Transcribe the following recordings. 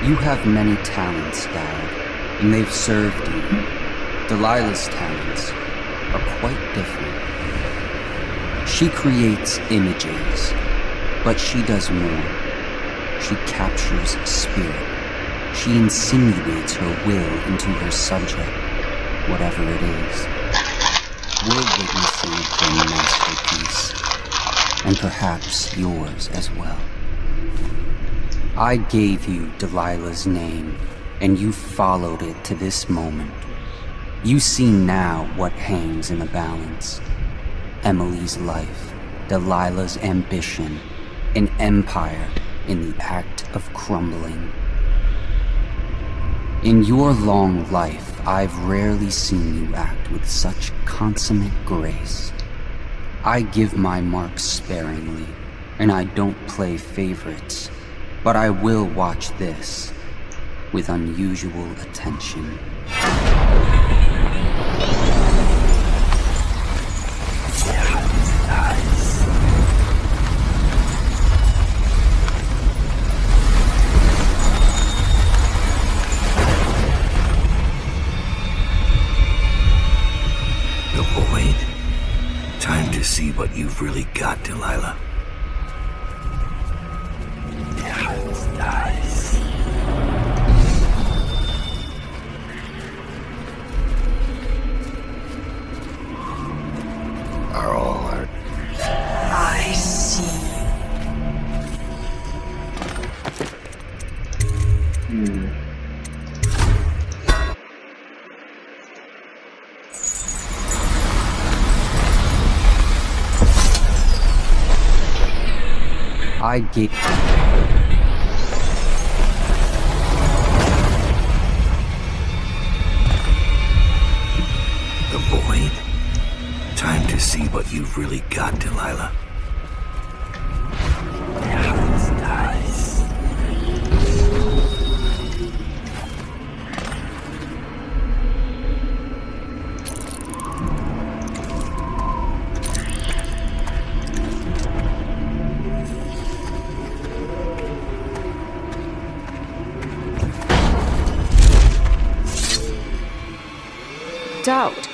You have many talents, Dad, and they've served you. Delilah's talents are quite different. She creates images, but she does more. She captures spirit. She insinuates her will into her subject, whatever it is. We're witnessing her masterpiece, and perhaps yours as well. I gave you Delilah's name, and you followed it to this moment. You see now what hangs in the balance. Emily's life, Delilah's ambition, an empire in the act of crumbling. In your long life, I've rarely seen you act with such consummate grace. I give my marks sparingly, and I don't play favorites. But I will watch this with unusual attention. The void. Time to see what you've really got, Delilah. I see. I gave... The void. Time to see what you've really got, Delilah. Doubt.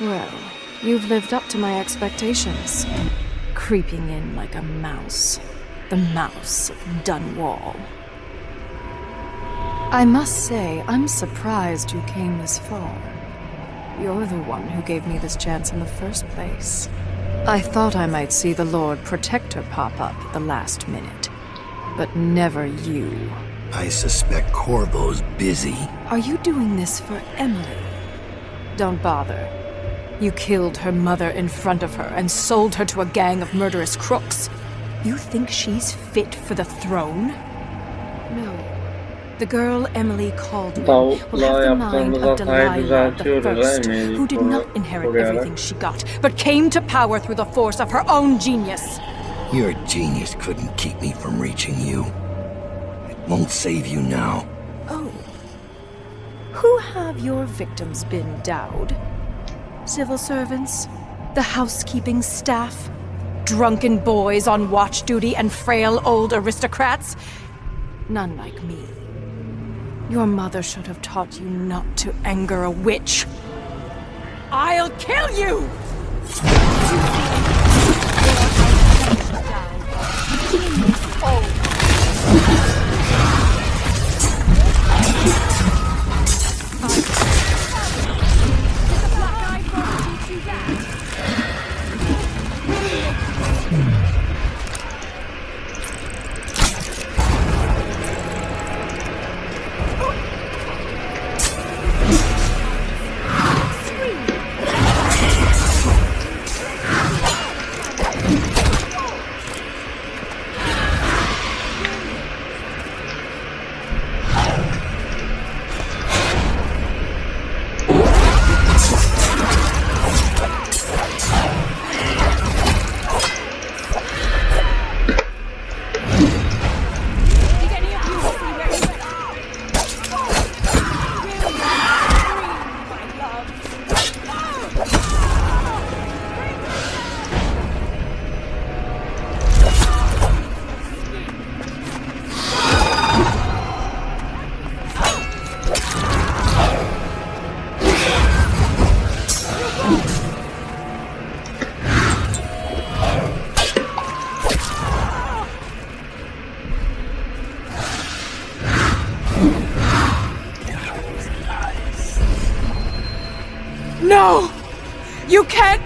Well, you've lived up to my expectations. Creeping in like a mouse. The mouse of Dunwall. I must say, I'm surprised you came this far. You're the one who gave me this chance in the first place. I thought I might see the Lord Protector pop up at the last minute. But never you. I suspect Corvo's busy. Are you doing this for Emily? Don't bother. You killed her mother in front of her and sold her to a gang of murderous crooks. You think she's fit for the throne? No. The girl Emily Caldwell will have the mind of Delilah the First, who did not inherit everything she got, but came to power through the force of her own genius. Your genius couldn't keep me from reaching you. It won't save you now. Oh. Who have your victims been, Dowd? Civil servants? The housekeeping staff? Drunken boys on watch duty and frail old aristocrats? None like me. Your mother should have taught you not to anger a witch. I'll kill you!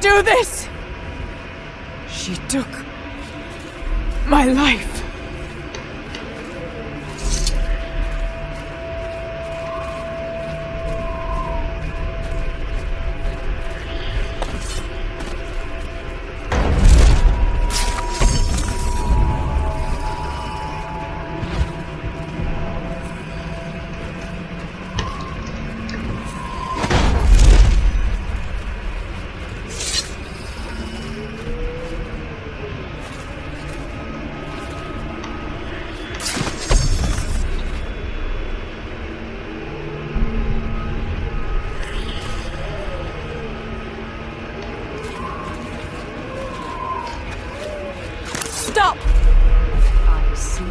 do this! She took my life. Stop! I see you.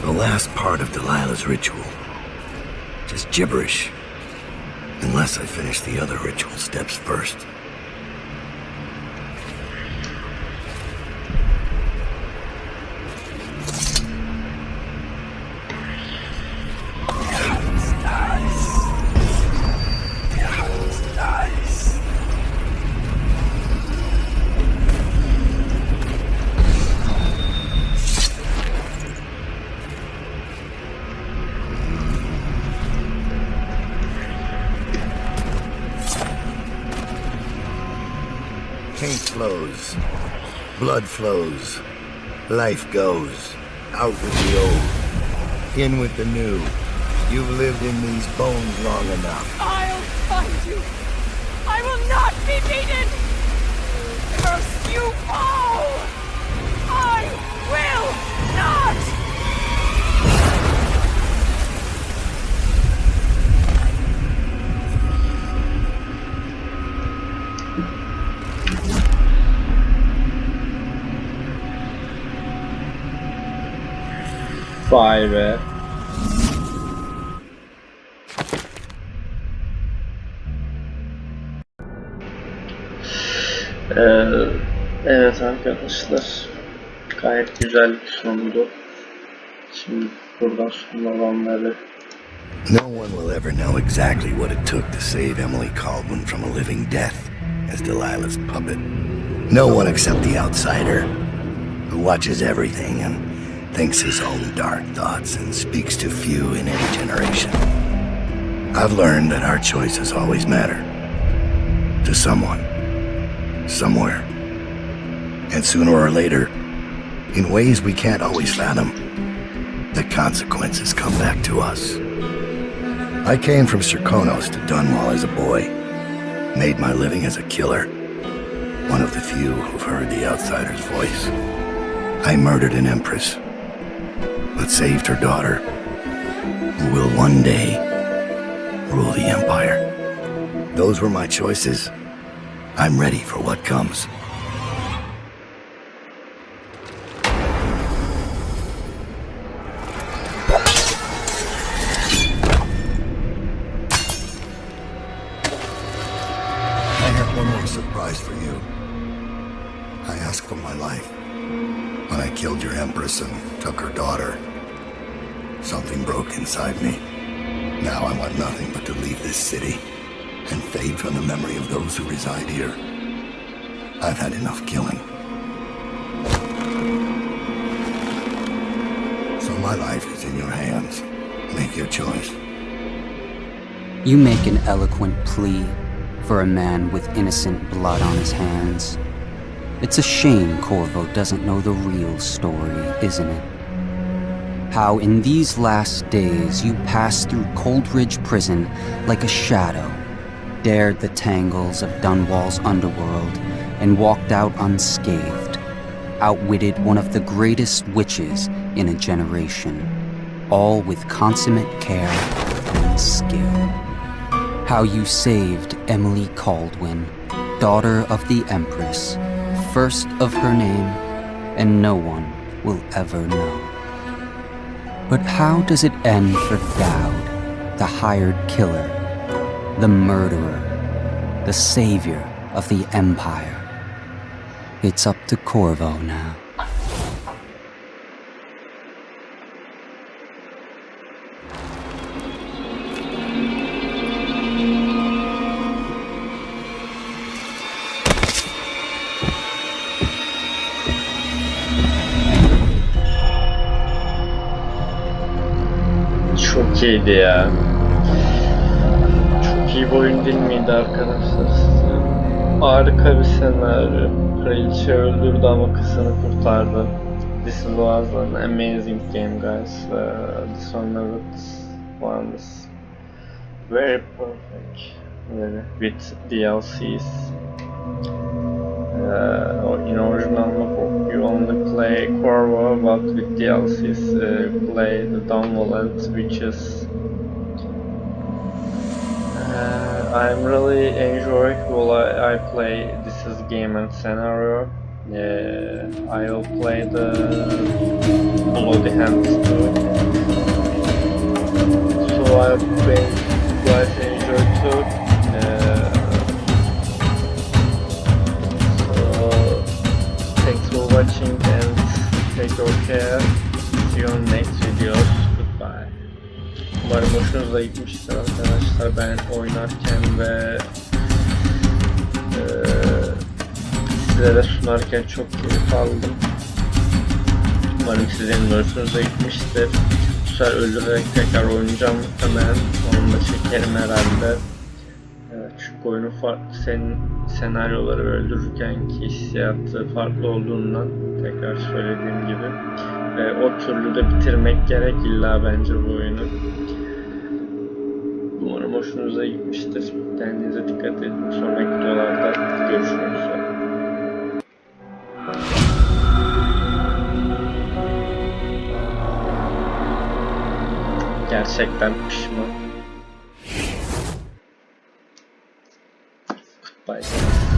The last part of Delilah's ritual. Just gibberish. Unless I finish the other ritual steps first. Paint flows, blood flows, life goes, out with the old, in with the new. You've lived in these bones long enough. I'll find you! I will not be beaten! Curse you all! I will not! Vay be. Evet arkadaşlar. Gayet güzel bir sondu. Şimdi buradan son olanları. No one will ever know exactly what it took to save Emily Caldwell from a living death as Delilah's puppet. No one except the outsider, who watches everything and thinks his own dark thoughts and speaks to few in any generation. I've learned that our choices always matter. To someone. Somewhere. And sooner or later, in ways we can't always fathom, the consequences come back to us. I came from Serkonos to Dunwall as a boy. Made my living as a killer. One of the few who've heard the outsider's voice. I murdered an empress, but saved her daughter, who will one day rule the empire. Those were my choices. I'm ready for what comes. I have one more surprise for you. I asked for my life. When I killed your empress and took her daughter, something broke inside me. Now I want nothing but to leave this city and fade from the memory of those who reside here. I've had enough killing. So my life is in your hands. Make your choice. You make an eloquent plea for a man with innocent blood on his hands. It's a shame Corvo doesn't know the real story, isn't it? How in these last days you passed through Coldridge Prison like a shadow, dared the tangles of Dunwall's underworld, and walked out unscathed, outwitted one of the greatest witches in a generation, all with consummate care and skill. How you saved Emily Caldwell, daughter of the Empress, first of her name, and no one will ever know. But how does it end for Dowd, the hired killer, the murderer, the savior of the Empire? It's up to Corvo now. Çok iyiydi ya. Çok iyi bir oyun değil miydi arkadaşlar? Harika bir senaryo. Kraliçe öldürdü ama kızını kurtardı. This was an amazing game, guys. This one was very perfect. With DLCs. In original mode, you only play Corvo, but with DLCs, play the Dunwall and Tches. I'm really enjoying while I play this is game and scenario. I'll play the Bloody Hands too. So I hope you guys enjoy too. So thanks for watching and take your care. See you on next videos. Goodbye. Umarım hoşunuza gitmiştir arkadaşlar. Ben oynarken ve sizlere sunarken çok keyif aldım. Umarım sizin de hoşunuza gitmiştir. Bu sefer öldürerek tekrar oynayacağım muhtemelen. Onu da çekerim herhalde. Çünkü oyunun senaryoları öldürürken ki hissiyatı farklı olduğundan tekrar söylediğim gibi. O türlü de bitirmek gerek illa bence bu oyunu. Umarım hoşunuza gitmiştir. Kendinize dikkat edin. Sonraki videolarda görüşmek üzere. Gerçekten pişman. Goodbye.